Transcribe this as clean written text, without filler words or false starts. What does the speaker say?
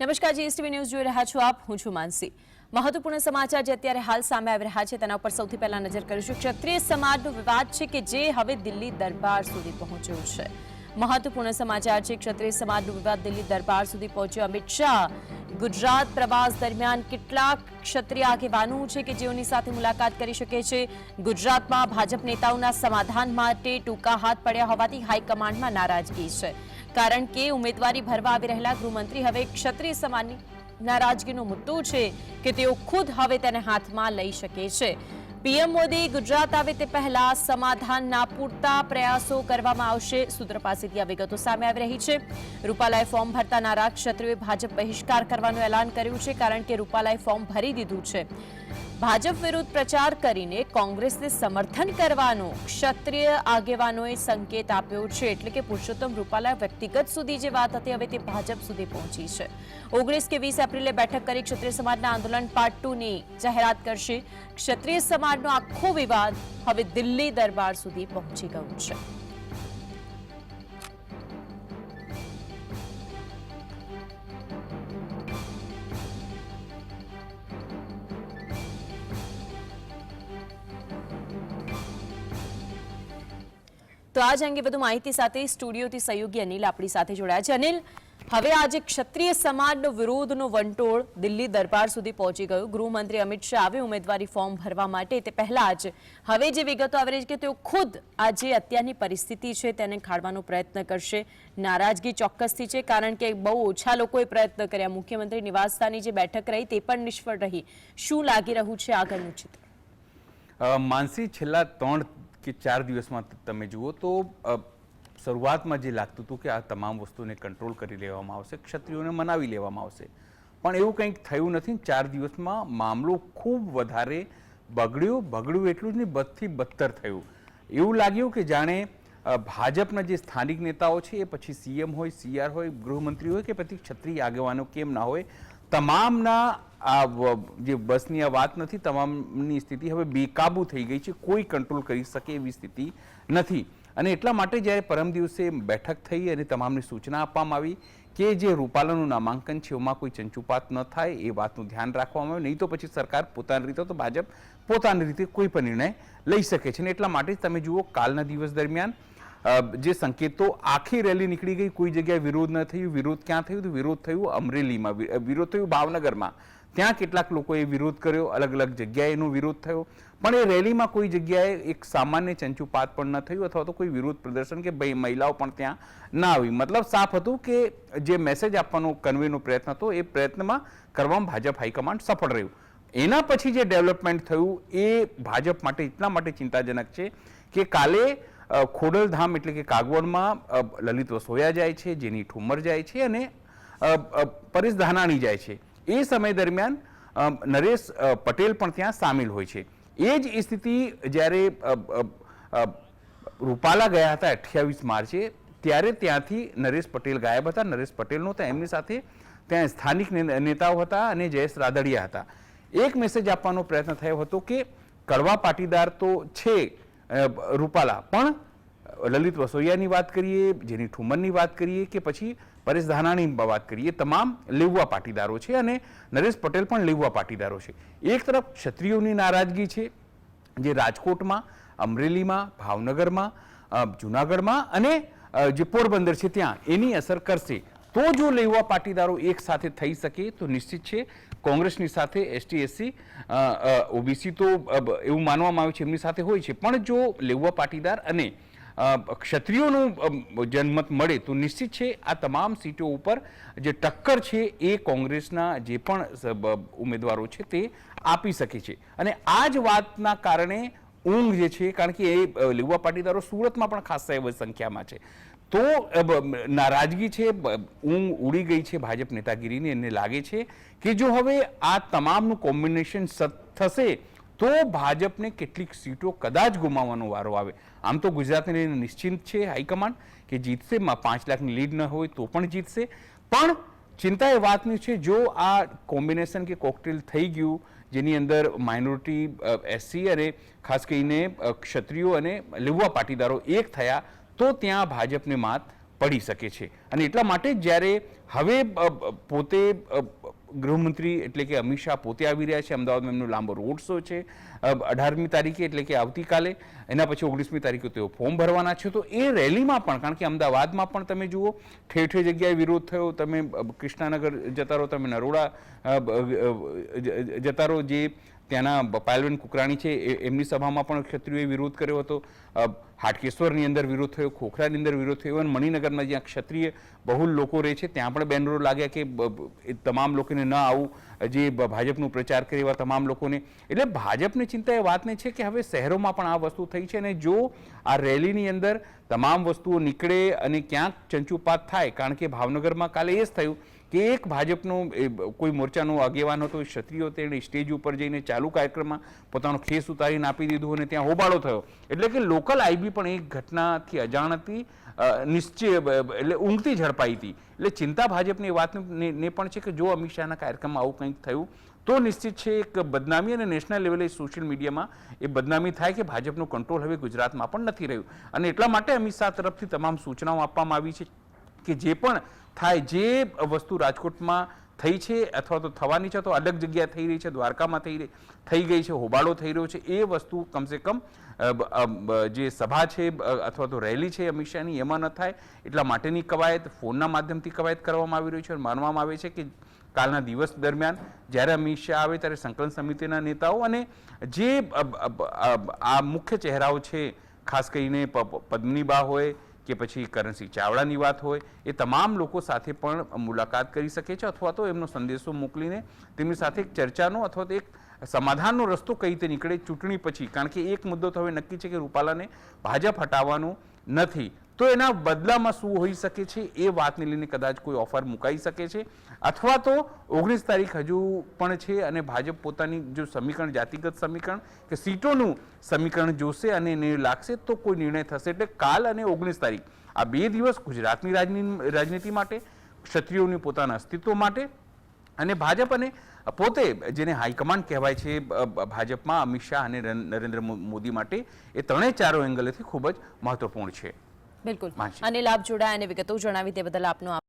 નમસ્કાર, GSTV news જોઈ રહ્યા છો આપ. હું છું માનસી. મહત્વપૂર્ણ સમાચાર જે અત્યારે હાલ સામે આવી રહ્યા છે તેના ઉપર સૌથી પહેલા નજર કરીશું. ક્ષત્રિય સમાજનો વિવાદ છે કે જે હવે દિલ્હી દરબાર સુધી પહોંચ્યો છે. મહત્વપૂર્ણ સમાચાર છે. ક્ષત્રિય સમાજનો વિવાદ દિલ્હી દરબાર સુધી પહોંચ્યો. અમિત શાહ ગુજરાત પ્રવાસ દરમિયાન કેટલાક ક્ષત્રિય આગેવાનો છે કે જેઓની સાથે મુલાકાત કરી શકે છે. ગુજરાતમાં ભાજપ નેતાઓના સમાધાન માટે ટૂંકા હાથ પડ્યા હોવાથી હાઈકમાન્ડમાં નારાજગી છે. કારણ કે ઉમેદવારી ભરવા આવી રહેલા ગૃહમંત્રી હવે ક્ષત્રિય સમાજની નારાજગીનો મુદ્દો છે કે તેઓ ખુદ હવે તેને હાથમાં લઈ શકે છે. પીએમ મોદી ગુજરાત આવે તે પહેલા સમાધાનના પૂરતા પ્રયાસો કરવામાં આવશે. સૂત્રો પાસેથી આ વિગતો સામે આવી રહી છે. રૂપાલાએ ફોર્મ ભરતા નારાજ ક્ષત્રિયોએ ભાજપ બહિષ્કાર કરવાનું એલાન કર્યું છે, કારણ કે રૂપાલાએ ફોર્મ ભરી દીધું છે. ભાજપ વિરુદ્ધ પ્રચાર કરીને કોંગ્રેસને સમર્થન કરવાનો ક્ષત્રિય આગેવાનોએ સંકેત આપ્યો છે. એટલે કે પુરુષોત્તમ રૂપાલા વ્યક્તિગત સુધી જે વાત હતી હવે તે ભાજપ સુધી પહોંચી છે. 19 કે 20 એપ્રિલે બેઠક કરી ક્ષત્રિય સમાજના આંદોલન પાર્ટ 2 ની જાહેરાત કરશે. ક્ષત્રિય સમાજનો આખો વિવાદ હવે દિલ્હી દરબાર સુધી પહોંચી ગયો છે. તો આજ અંગે વધુ માહિતી સાથે સ્ટુડિયોથી સહયોગી અનિલ આપણી સાથે જોડાયા છે. અનિલ, હવે આજે ક્ષત્રિય સમાજનો વિરોધનો વંટોળ દિલ્હી દરબાર સુધી પહોંચી ગયો. ગૃહમંત્રી અમિત શાહ આવે ઉમેદવારી ફોર્મ ભરવા માટે તે પહેલા જ હવે જે વિગતો આવી રહી છે કે તેઓ ખુદ આજે અત્યારની પરિસ્થિતિ છે તેને ખાળવાનો પ્રયત્ન કરશે. નારાજગી ચોક્કસથી છે, કારણ કે બહુ ઓછા લોકોએ પ્રયત્ન કર્યા. મુખ્યમંત્રી નિવાસસ્થાનની જે બેઠક રહી તે પણ નિષ્ફળ રહી. શું લાગી રહ્યું છે આગળનું ચિત્ર? માનસી, છેલ્લા 3 કે 4 દિવસમાં તમે જુઓ તો શરૂઆતમાં જે લાગતું હતું કે આ તમામ વસ્તુને કંટ્રોલ કરી લેવામાં આવશે, ક્ષત્રિયોને મનાવી લેવામાં આવશે, પણ એવું કંઈક થયું નથી. 4 દિવસમાં મામલો ખૂબ વધારે બગડ્યું એટલું જ નહીં, બદથી બદતર થયું. એવું લાગ્યું કે જાણે ભાજપના જે સ્થાનિક નેતાઓ છે એ પછી સીએમ હોય, સીઆર હોય, ગૃહમંત્રી હોય કે પછી ક્ષત્રિય આગેવાનો કેમ ના હોય, તમામના જે બસની આ વાત નથી, તમામની સ્થિતિ હવે બેકાબુ થઈ ગઈ છે. કોઈ કંટ્રોલ કરી શકે એવી સ્થિતિ નથી. અને એટલા માટે જ્યારે પરમ દિવસે બેઠક થઈ અને તમામને સૂચના આપવામાં આવી કે જે રૂપાલાનું નામાંકન છે એમાં કોઈ ચંચુપાત ન થાય એ વાતનું ધ્યાન રાખવામાં આવે, નહીં તો પછી સરકાર પોતાની રીતે તો ભાજપ પોતાની રીતે કોઈ પણ નિર્ણય લઈ શકે છે. અને એટલા માટે તમે જુઓ કાલના દિવસ દરમિયાન જે સંકેતો આખી રેલી નીકળી ગઈ, કોઈ જગ્યાએ વિરોધ ન થયું. વિરોધ ક્યાં થયું? તો વિરોધ થયું અમરેલીમાં, વિરોધ થયું ભાવનગરમાં. ત્યાં કેટલાક લોકોએ વિરોધ કર્યો, અલગ અલગ જગ્યાએ એનો વિરોધ થયો, પણ એ રેલીમાં કોઈ જગ્યાએ એક સામાન્ય ચંચુપાત પણ ન થયું અથવા તો કોઈ વિરોધ પ્રદર્શન કે મહિલાઓ પણ ત્યાં ના આવી. મતલબ સાફ હતું કે જે મેસેજ આપવાનો કન્વેનો પ્રયત્ન હતો એ પ્રયત્નમાં કરવામાં ભાજપ હાઈકમાન્ડ સફળ રહ્યું. એના પછી જે ડેવલપમેન્ટ થયું એ ભાજપ માટે એટલા માટે ચિંતાજનક છે કે કાલે ખોડલધામ એટલે કે કાગવડમાં લલિત વસોયા જાય છે, જેની ઠુમર જાય છે અને પરેશ ધાનાણી જાય છે. એ સમય દરમિયાન નરેશ પટેલ પણ ત્યાં સામેલ હોય છે. એ જ સ્થિતિ જ્યારે રૂપાલા ગયા હતા 28 માર્ચે, ત્યારે ત્યાંથી નરેશ પટેલ ગાયબ હતા. નરેશ પટેલ નહોતા, એમની સાથે ત્યાં સ્થાનિક નેતાઓ હતા અને જયેશ રાદડિયા હતા. એક મેસેજ આપવાનો પ્રયત્ન થયો હતો કે કડવા પાટીદાર તો છે રૂપાલા, પણ લલિત વસોયાની વાત કરીએ, જેની ઠુમરની વાત કરીએ કે પછી પરેશ ધાનાણીની વાત કરીએ, તમામ લેઉવા પાટીદારો છે અને નરેશ પટેલ પણ લેઉવા પાટીદારો છે. એક તરફ ક્ષત્રિયોની નારાજગી છે જે રાજકોટમાં, અમરેલીમાં, ભાવનગરમાં, જુનાગઢમાં અને જે પોરબંદર છે ત્યાં એની અસર કરશે. તો જો લેઉવા પાટીદારો એક સાથે થઈ શકે તો નિશ્ચિત છે કોંગ્રેસની સાથે એસટી એસસી ઓબીસી તો એવું માનવામાં આવે છે એમની સાથે હોય છે, પણ જો લેઉવા પાટીદાર અને ક્ષત્રિયોનું જનમત મળે તો નિશ્ચિત છે આ તમામ સીટો ઉપર જે ટક્કર છે એ કોંગ્રેસના જે પણ ઉમેદવારો છે તે આપી શકે છે. અને આ જ વાતના કારણે ઊંઘ જે છે, કારણ કે એ લેઉવા પાટીદારો સુરતમાં પણ ખાસ સંખ્યામાં છે, તો નારાજગી છે, ઊંઘ ઉડી ગઈ છે ભાજપ નેતાગીરીની. એને લાગે છે કે જો હવે આ તમામનું કોમ્બિનેશન થશે તો ભાજપને કેટલીક સીટો કદાચ ગુમાવવાનો વારો આવે. આમ તો ગુજરાતને લઈને નિશ્ચિંત છે હાઈકમાન્ડ કે જીતશે, 5 લાખની લીડ ન હોય તો પણ જીતશે. પણ ચિંતા એ વાતની છે જો આ કોમ્બિનેશન કે કોકટેલ થઈ ગયું જેની અંદર માઇનોરિટી એસસી અને ખાસ કરીને ક્ષત્રિયો અને લેઉવા પાટીદારો એક થયા તો ત્યાં ભાજપને માત પડી શકે છે. અને એટલા માટે જ જ્યારે હવે પોતે ગૃહમંત્રી એટલે કે અમિત શાહ પોતે આવી રહ્યા છે, અમદાવાદમાં એમનો લાંબો રોડ શો છે 18મી તારીખે એટલે કે આવતીકાલે, એના પછી 19મી તારીખે તેઓ ફોર્મ ભરવાના છે. તો એ રેલીમાં પણ, કારણ કે અમદાવાદમાં પણ તમે જુઓ ઠેર ઠેર જગ્યાએ વિરોધ થયો, તમે કૃષ્ણાનગર જતા રહો, તમે નરોડા જતા રહો, જે ત્યાંના પાયલબેન કુકરાણી છે એમની સભામાં પણ ક્ષત્રિયોએ વિરોધ કર્યો હતો, હાટકેશ્વરની અંદર વિરોધ થયો, ખોખરાની અંદર વિરોધ થયો, અને મણિનગરમાં જ્યાં ક્ષત્રિય બહુલ લોકો રહે છે ત્યાં પણ બેનરો લાગ્યા કે તમામ લોકોને ન આવું, જે ભાજપનું પ્રચાર કરે એવા તમામ લોકોને. એટલે ભાજપની ચિંતા એ વાતને છે કે હવે શહેરોમાં પણ આ વસ્તુ થઈ છે, અને જો આ રેલીની અંદર તમામ વસ્તુઓ નીકળે અને ક્યાંક ચંચુપાત થાય, કારણ કે ભાવનગરમાં કાલે એ જ થયું કે એક ભાજપનો કોઈ મોરચાનો આગેવાન હતો, ક્ષત્રિયો તેણે સ્ટેજ ઉપર જઈને ચાલુ કાર્યક્રમમાં પોતાનો ખેસ ઉતારીને આપી દીધું અને ત્યાં હોબાળો થયો. એટલે કે લોકલ આઈબી પણ એક ઘટનાથી અજાણ હતી, નિશ્ચય એટલે ઊંઘતી ઝડપાઈ હતી. એટલે ચિંતા ભાજપની એ વાતને પણ છે કે જો અમિત શાહના કાર્યક્રમમાં આવું કંઈક થયું તો નિશ્ચિત છે એક બદનામી, અને નેશનલ લેવલે સોશિયલ મીડિયામાં એ બદનામી થાય કે ભાજપનું કંટ્રોલ હવે ગુજરાતમાં પણ નથી રહ્યું. અને એટલા માટે અમિત શાહ તરફથી તમામ સૂચનાઓ આપવામાં આવી છે કે જે પણ થાય, જે વસ્તુ રાજકોટમાં થઈ છે અથવા તો થવાની છે, તો અલગ જગ્યા થઈ રહી છે, દ્વારકામાં થઈ ગઈ છે, હોબાળો થઈ રહ્યો છે, એ વસ્તુ કમસે કમ જે સભા છે અથવા તો રેલી છે અમિત શાહની એમાં ન થાય એટલા માટેની કવાયત ફોનના માધ્યમથી કવાયત કરવામાં આવી રહી છે. અને માનવામાં આવે છે કે કાલના દિવસ દરમિયાન જ્યારે અમિત શાહ આવે ત્યારે સંકલન સમિતિના નેતાઓ અને જે આ મુખ્ય ચહેરાઓ છે, ખાસ કરીને પદ્મનીબા હોય કે પછી કરણસિંહ ચાવડાની વાત હોય, એ તમામ લોકો સાથે પણ મુલાકાત કરી શકે છે, અથવા તો એમનો સંદેશો મોકલીને તેમની સાથે એક ચર્ચાનો અથવા તો એક સમાધાનનો રસ્તો કઈ રીતે નીકળે ચૂંટણી પછી. કારણ કે એક મુદ્દો તો હવે નક્કી છે કે રૂપાલાને ભાજપ હટાવવાનું નથી, તો એના બદલામાં શું હોઈ શકે છે એ વાતને લઈને કદાચ કોઈ ઓફર મુકાઈ શકે છે, અથવા તો 19 તારીખ હજુ પણ છે અને ભાજપ પોતાની જો સમીકરણ, જાતિગત સમીકરણ કે સીટોનું સમીકરણ જોશે અને એને લાગશે તો કોઈ નિર્ણય થશે. એટલે કાલ અને 19 તારીખ આ 2 દિવસ ગુજરાતની રાજનીતિ માટે, ક્ષત્રિયોની પોતાના અસ્તિત્વ માટે, અને ભાજપ અને પોતે જેને હાઈકમાન્ડ કહેવાય છે ભાજપમાં અમિત શાહ અને નરેન્દ્ર મોદી માટે, એ ત્રણેય ચારો એંગલેથી ખૂબ જ મહત્વપૂર્ણ છે. બિલકુલ. અનિલ, આપ જોડાયા અને વિગતો જણાવી તે બદલ આપનો